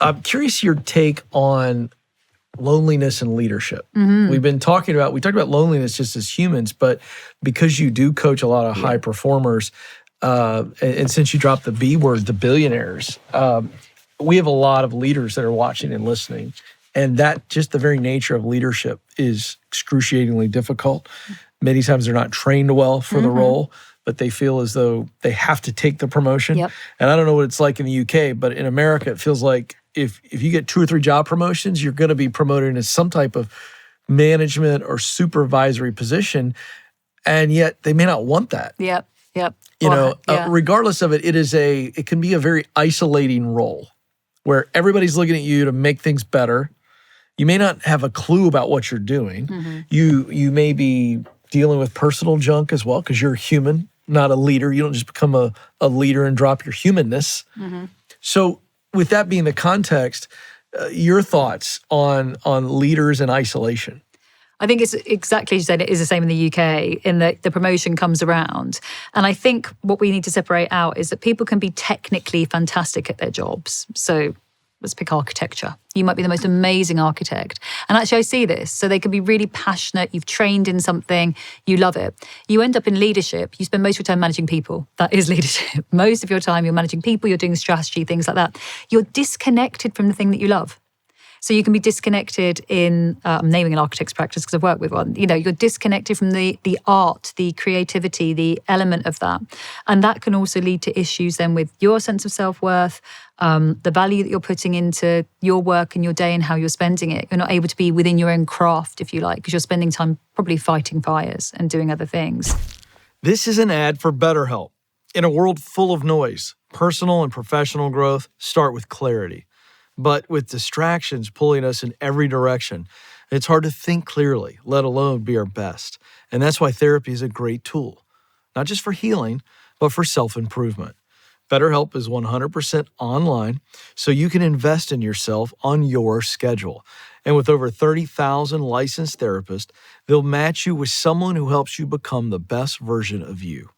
I'm curious your take on loneliness and leadership. We talked about loneliness just as humans, but because you do coach a lot of high performers, and since you dropped the B word, the billionaires, we have a lot of leaders that are watching and listening. And that just the very nature of leadership is excruciatingly difficult. Many times they're not trained well for the role, but they feel as though they have to take the promotion. Yep. And I don't know what it's like in the UK, but in America, it feels like if you get 2 or 3 job promotions, you're going to be promoted into some type of management or supervisory position, and yet they may not want that. Yep. Regardless of it, it can be a very isolating role where everybody's looking at you to make things better. You may not have a clue about what you're doing. You may be dealing with personal junk as well because you're a human, not a leader. You don't just become a leader and drop your humanness. So with that being the context, your thoughts on leaders and isolation? I think it's exactly as you said, it is the same in the UK in that the promotion comes around. And I think what we need to separate out is that people can be technically fantastic at their jobs. So let's pick architecture. You might be the most amazing architect. And actually I see this. So they can be really passionate. You've trained in something. You love it. You end up in leadership. You spend most of your time managing people. That is leadership. Most of your time you're managing people. You're doing strategy, things like that. You're disconnected from the thing that you love. So you can be disconnected in, I'm naming an architect's practice because I've worked with one, you're disconnected from the art, the creativity, the element of that. And that can also lead to issues then with your sense of self-worth, the value that you're putting into your work and your day and how you're spending it. You're not able to be within your own craft, if you like, because you're spending time probably fighting fires and doing other things. This is an ad for BetterHelp. In a world full of noise, personal and professional growth start with clarity. But with distractions pulling us in every direction, it's hard to think clearly, let alone be our best. And that's why therapy is a great tool, not just for healing, but for self-improvement. BetterHelp is 100% online, so you can invest in yourself on your schedule. And with over 30,000 licensed therapists, they'll match you with someone who helps you become the best version of you.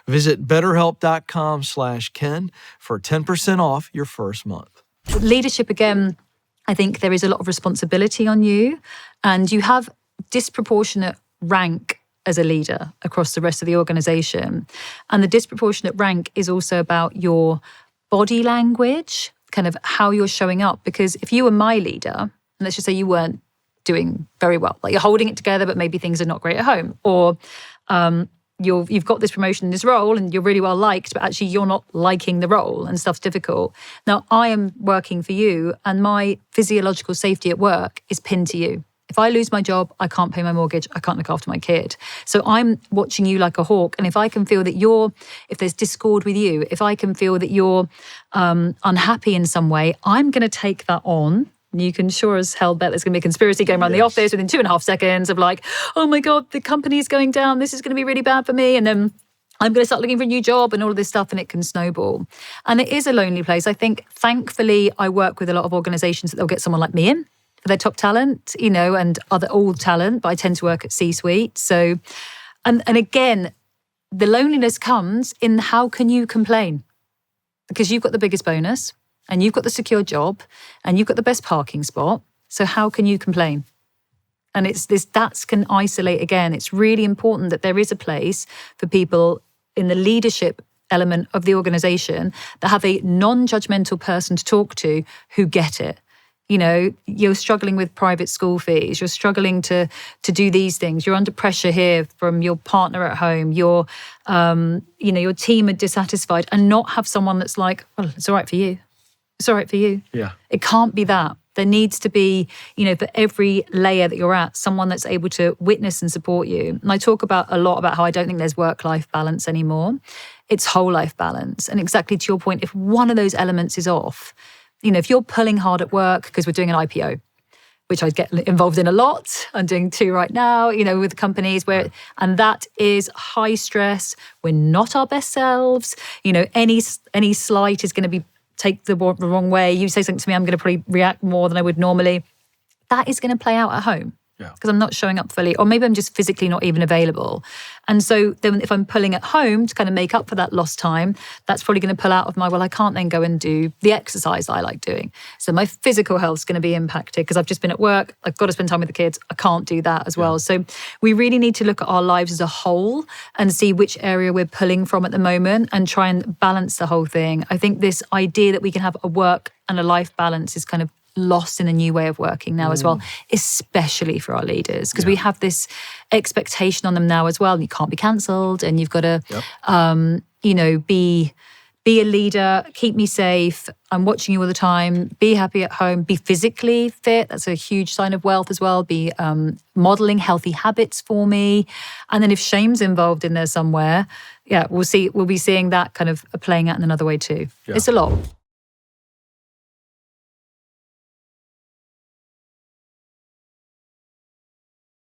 Visit BetterHelp.com/Ken for 10% off your first month. Leadership, again, I think there is a lot of responsibility on you, and you have disproportionate rank as a leader across the rest of the organization. And the disproportionate rank is also about your body language, kind of how you're showing up. Because if you were my leader, and let's just say you weren't doing very well, like you're holding it together, but maybe things are not great at home, or you've got this promotion in this role and you're really well liked, but actually you're not liking the role and stuff's difficult. Now, I am working for you and my physiological safety at work is pinned to you. If I lose my job, I can't pay my mortgage, I can't look after my kid. So I'm watching you like a hawk. And if I can feel that if there's discord with you, if I can feel that you're unhappy in some way, I'm going to take that on. You can sure as hell bet there's going to be a conspiracy going around the office within 2.5 seconds of like, oh my God, the company's going down. This is going to be really bad for me. And then I'm going to start looking for a new job and all of this stuff, and it can snowball. And it is a lonely place. I think, thankfully, I work with a lot of organizations that they'll get someone like me in for their top talent, and all talent, but I tend to work at C-suite. So, and again, the loneliness comes in how can you complain? Because you've got the biggest bonus. And you've got the secure job, and you've got the best parking spot. So how can you complain? And that can isolate again. It's really important that there is a place for people in the leadership element of the organization that have a non-judgmental person to talk to who get it. You're struggling with private school fees. You're struggling to do these things. You're under pressure here from your partner at home. Your team are dissatisfied, and not have someone that's like, well, it's all right for you. It's all right for you. Yeah. It can't be that. There needs to be, for every layer that you're at, someone that's able to witness and support you. And I talk a lot about how I don't think there's work-life balance anymore. It's whole life balance. And exactly to your point, if one of those elements is off, if you're pulling hard at work, because we're doing an IPO, which I get involved in a lot. I'm doing 2 right now, with companies and that is high stress. We're not our best selves. Any slight is going to take the wrong way. You say something to me, I'm going to probably react more than I would normally. That is going to play out at home. Yeah. because I'm not showing up fully, or maybe I'm just physically not even available. And so then if I'm pulling at home to kind of make up for that lost time, that's probably going to pull out of my, well, I can't then go and do the exercise that I like doing. So my physical health is going to be impacted because I've just been at work. I've got to spend time with the kids. I can't do that as well. So we really need to look at our lives as a whole and see which area we're pulling from at the moment and try and balance the whole thing. I think this idea that we can have a work and a life balance is kind of lost in a new way of working now as well, especially for our leaders, because we have this expectation on them now as well. You can't be cancelled, and you've got to, be a leader, keep me safe. I'm watching you all the time. Be happy at home. Be physically fit. That's a huge sign of wealth as well. Be modeling healthy habits for me. And then if shame's involved in there somewhere, we'll be seeing that kind of playing out in another way too. It's a lot.